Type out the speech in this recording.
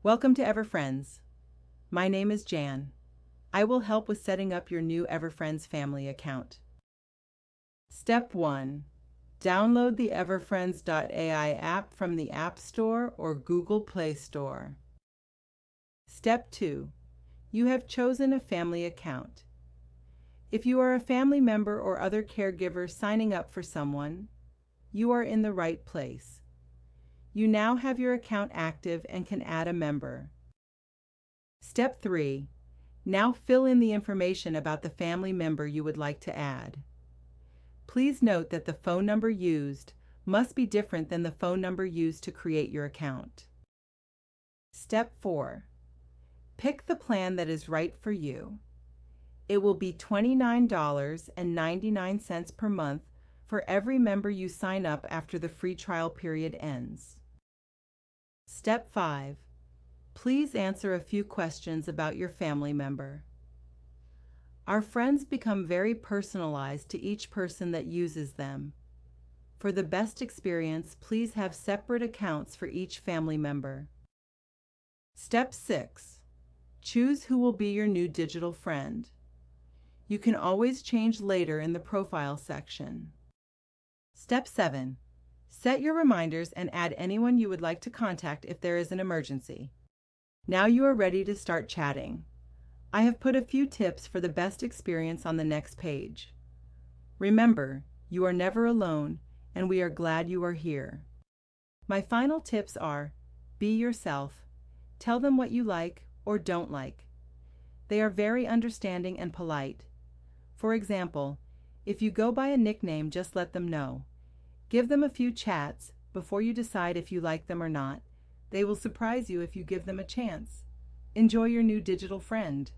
Welcome to EverFriends. My name is Jan. I will help with setting up your new EverFriends family account. Step 1. Download the EverFriends.ai app from the App Store or Google Play Store. Step 2. You have chosen a family account. If you are a family member or other caregiver signing up for someone, you are in the right place. You now have your account active and can add a member. Step 3. Now fill in the information about the family member you would like to add. Please note that the phone number used must be different than the phone number used to create your account. Step 4. Pick the plan that is right for you. It will be $29.99 per month for every member you sign up after the free trial period ends. Step 5. Please answer a few questions about your family member. Our friends become very personalized to each person that uses them. For the best experience, please have separate accounts for each family member. Step 6. Choose who will be your new digital friend. You can always change later in the profile section. Step 7. Set your reminders and add anyone you would like to contact if there is an emergency. Now you are ready to start chatting. I have put a few tips for the best experience on the next page. Remember, you are never alone, and we are glad you are here. My final tips are: be yourself. Tell them what you like or don't like. They are very understanding and polite. For example, if you go by a nickname, just let them know. Give them a few chats before you decide if you like them or not. They will surprise you if you give them a chance. Enjoy your new digital friend.